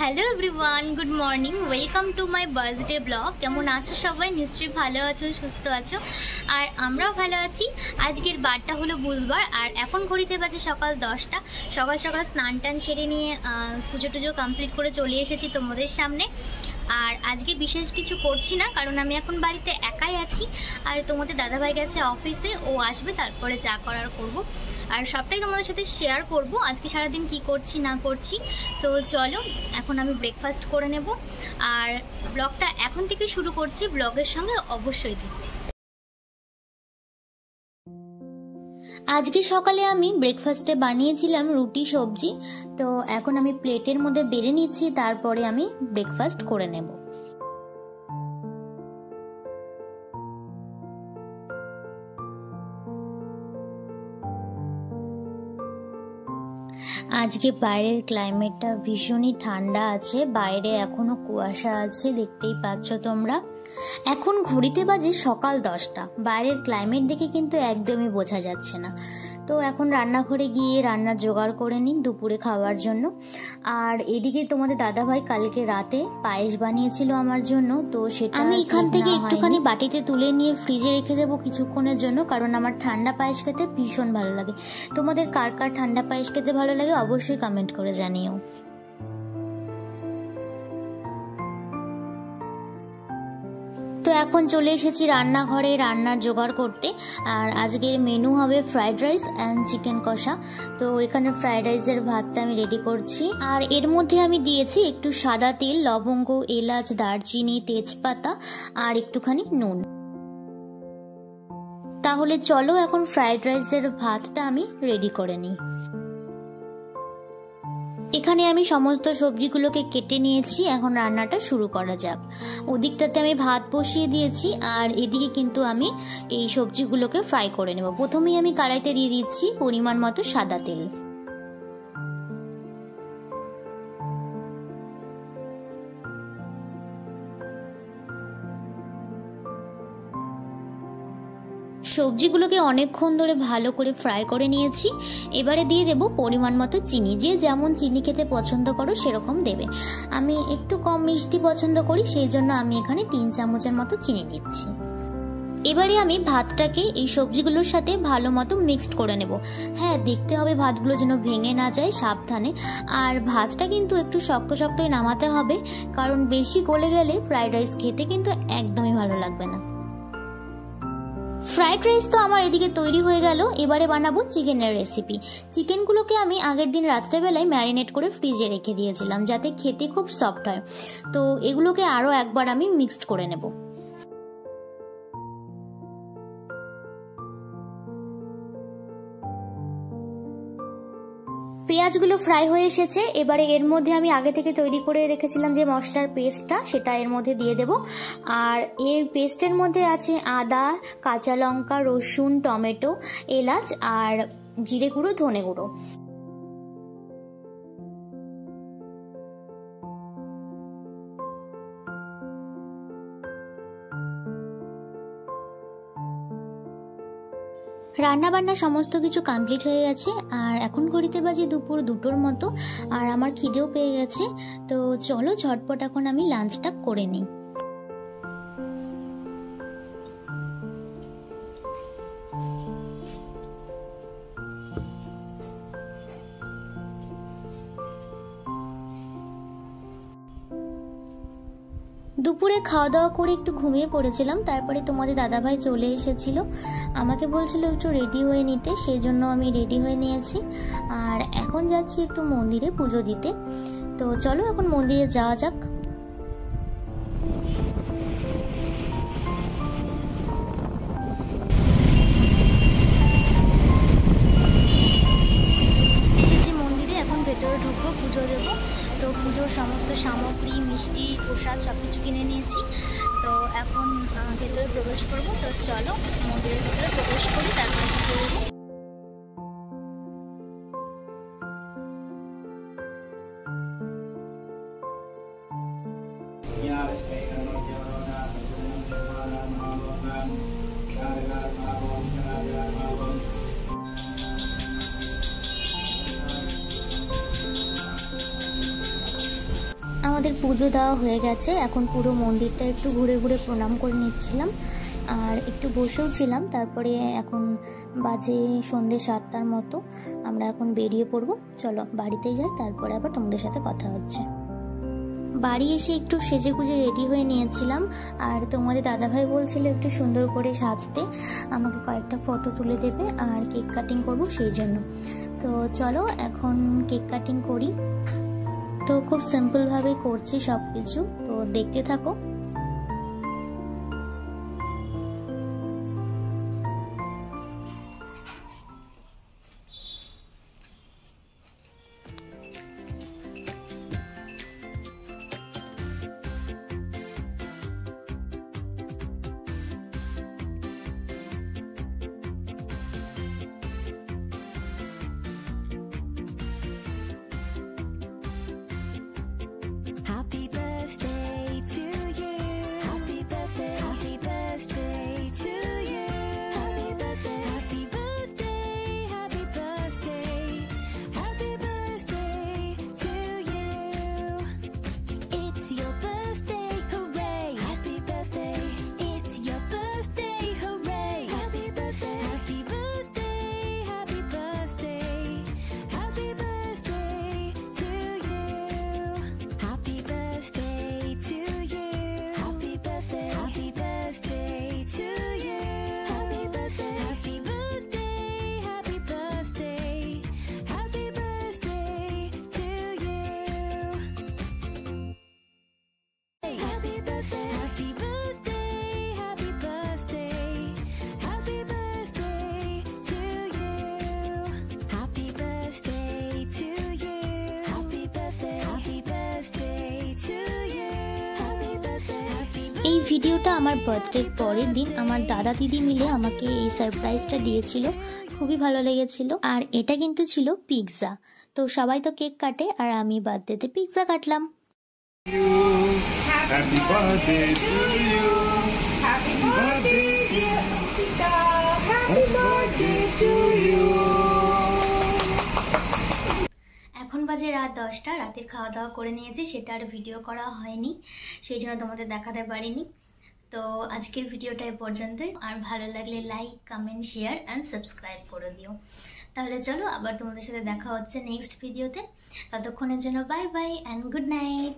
Hello everyone, good morning, welcome to my birthday blog. কেমন আছো সবাই? নিশ্চয়ই ভালো আছো, সুস্থ আছো, আর আমরাও ভালো আছি। আজকের বারটা হলো বুধবার, আর এখন ঘড়িতে বাজে সকাল 10টা। সকাল সকাল স্নান টান সেরে নিয়ে পুজো টুজো কমপ্লিট করে চলে এসেছি তোমাদের সামনে। আর আজকে বিশেষ কিছু করছি না, কারণ আমি এখন বাড়িতে একাই আছি। আর তোমাদের দাদাভাই গেছে অফিসে, ও আসবে, তারপরে যা করার করব। আর সবটাই তোমাদের সাথে শেয়ার করব আজকে সারাদিন কি করছি না করছি। তো চলো এখন আমি ব্রেকফাস্ট করে নেব, আর ব্লগটা এখন থেকে শুরু করছি। ব্লগের সঙ্গে অবশ্যই দিই। আজকে সকালে আমি ব্রেকফাস্টে বানিয়েছিলাম রুটি সবজি। তো এখন আমি প্লেটের মধ্যে বেড়ে নিচ্ছি, তারপরে আমি ব্রেকফাস্ট করে নেব। আজকে বাইরের ক্লাইমেটটা ভীষণই ঠান্ডা আছে, বাইরে এখনো কুয়াশা আছে, দেখতেই পাচ্ছ তোমরা। এখন ঘড়িতে বাজে সকাল 10টা। বাইরের ক্লাইমেট দেখে কিন্তু একদমই বোঝা যাচ্ছে না। তো এখন রান্নাঘরে গিয়ে রান্নার জোগাড় করে নিই দুপুরে খাওয়ার জন্য। আর এদিকে তোমাদের দাদাভাই কালকে রাতে পায়েস বানিয়েছিল আমার জন্য, তো সেটা আমি এখান থেকে একটুখানি বাটিতে তুলে নিয়ে ফ্রিজে রেখে দেবো কিছুক্ষণের জন্য, কারণ আমার ঠান্ডা পায়েস খেতে ভীষণ ভালো লাগে। তোমাদের কার কার ঠান্ডা পায়েস খেতে ভালো লাগে অবশ্যই কমেন্ট করে জানিও। তো এখন চলে এসেছি রান্নাঘরে রান্নার জোগাড় করতে। আর আজকের মেনু হবে ফ্রাইড রাইস অ্যান্ড চিকেন কষা। তো এখানে ফ্রাইড রাইসের ভাতটা আমি রেডি করছি, আর এর মধ্যে আমি দিয়েছি একটু সাদা তেল, লবঙ্গ, এলাচ, দারচিনি, তেজপাতা আর একটুখানি নুন। তাহলে চলো এখন ফ্রাইড রাইসের ভাতটা আমি রেডি করে নিই। এখানে আমি সমস্ত সবজিগুলোকে কেটে নিয়েছি, এখন রান্নাটা শুরু করা যাক। ওদিকটাতে আমি ভাত বসিয়ে দিয়েছি, আর এদিকে কিন্তু আমি এই সবজিগুলোকে ফ্রাই করে নেব। প্রথমেই আমি কড়াইতে দিয়ে দিচ্ছি পরিমাণ মতো সাদা তেল। সবজিগুলোকে অনেকক্ষণ ধরে ভালো করে ফ্রাই করে নিয়েছি। এবারে দিয়ে দেব পরিমাণ মতো চিনি। যে যেমন চিনি খেতে পছন্দ করো সেরকম দেবে। আমি একটু কম মিষ্টি পছন্দ করি, সেই জন্য আমি এখানে 3 চামচের মতো চিনি দিচ্ছি। এবারে আমি ভাতটাকে এই সবজিগুলোর সাথে ভালো মতো মিক্সড করে নেব। হ্যাঁ, দেখতে হবে ভাতগুলো যেন ভেঙে না যায়, সাবধানে। আর ভাতটা কিন্তু একটু শক্ত শক্তই নামাতে হবে, কারণ বেশি গলে গেলে ফ্রাইড রাইস খেতে কিন্তু একদমই ভালো লাগবে না। ফ্রাইড রাইস তো আমার এদিকে তৈরি হয়ে গেল। এবারে বানাবো চিকেনের রেসিপি। চিকেনগুলোকে আমি আগের দিন রাত্রেবেলায় ম্যারিনেট করে ফ্রিজে রেখে দিয়েছিলাম, যাতে খেতে খুব সফট হয়। তো এগুলোকে আরও একবার আমি মিক্সড করে নেব। পেঁয়াজগুলো ফ্রাই হয়ে এসেছে। এবারে এর মধ্যে আমি আগে থেকে তৈরি করে রেখেছিলাম যে মশলার পেস্টটা, সেটা এর মধ্যে দিয়ে দেব। আর এর পেস্টের মধ্যে আছে আদা, কাঁচা লঙ্কা, রসুন, টমেটো, এলাচ আর জিরে গুঁড়ো, ধনে গুঁড়ো। রান্নাবান্না সমস্ত কিছু কমপ্লিট হয়ে গেছে, আর এখন ঘড়িতে বাজে দুপুর 2টোর মতো, আর আমার খিদেও পেয়ে গেছে। তো চলো ঝটপট এখন আমি লাঞ্চটা করে নিই। দুপুরে খাওয়া দাওয়া করে একটু ঘুমিয়ে পড়েছিলাম, তারপরে তোমাদের দাদাভাই চলে এসেছিল, আমাকে বলছিল একটু রেডি হয়ে নিতে, সেই জন্য আমি রেডি হয়ে নিয়েছি। আর এখন যাচ্ছি একটু মন্দিরে পুজো দিতে। তো চলো এখন মন্দিরে যাওয়া যাক। এসেছি মন্দিরে, এখন ভেতরে ঢুকবো, পুজো দেবো। তো পুজোর সমস্ত সামগ্রী, মিষ্টি, প্রসাদ সব কিছু কিনে নিয়েছি। তো এখন ভেতরে প্রবেশ করবো। তো চলো মন্দিরের ভেতরে প্রবেশ করি, তারপরে পুজো দেবো। আমাদের পুজো দেওয়া হয়ে গেছে, এখন পুরো মন্দিরটা একটু ঘুরে ঘুরে প্রণাম করে নিচ্ছিলাম আর একটু বসেও ছিলাম। তারপরে এখন বাজে সন্ধ্যে 7টার মতো, আমরা এখন বেরিয়ে পড়বো। চলো বাড়িতেই যাই, তারপরে আবার তোমাদের সাথে কথা হচ্ছে। বাড়ি এসে একটু সেজে গুজে রেডি হয়ে নিয়েছিলাম, আর তোমাদের দাদাভাই বলছিল একটু সুন্দর করে সাজতে, আমাকে কয়েকটা ফটো তুলে দেবে আর কেক কাটিং করব সেই জন্য। তো চলো এখন কেক কাটিং করি। তো খুব সিম্পলভাবে করছি সব কিছু, তো দেখতে থাকো। Happy birthday to you. Happy birthday. Happy birthday to you. Happy birthday. Happy birthday. Happy birthday. Happy birthday to you. It's your birthday, hooray! Happy birthday. It's your birthday, hooray! Happy birthday. Happy birthday. Happy birthday. Happy birthday to you. Happy birthday to you. Happy birthday. Happy birthday to you. Happy birthday. Happy birthday. Happy birthday. Happy birthday to you. Happy birthday. Happy birthday. Happy birthday. Happy birthday to you. Happy birthday to you. Happy birthday. Happy birthday to you. Happy birthday. Happy এই ভিডিওটা আমার বার্থডের পরের দিন আমার দাদা দিদি মিলে আমাকে এই সারপ্রাইজটা দিয়েছিল, খুবই ভালো লেগেছিল। আর এটা কিন্তু ছিল পিৎজা। তো সবাই তো কেক কাটে, আর আমি বার্থডেতে পিৎজা কাটলাম। Happy birthday to you. Happy birthday, dear Ankita. Happy birthday to you. এখন বাজে রাত 10টা, রাতের খাওয়া দাওয়া করে নিয়েছি, সেটা আর ভিডিও করা হয়নি, সেই জন্য তোমাদের দেখাতে পারিনি। তো আজকের ভিডিওটা এ পর্যন্তই, আর ভালো লাগলে like, comment, share and subscribe করে দিও। তাহলে চলো আবার তোমাদের সাথে দেখা হচ্ছে নেক্সট ভিডিওতে। ততক্ষণের জন্য bye bye and good night.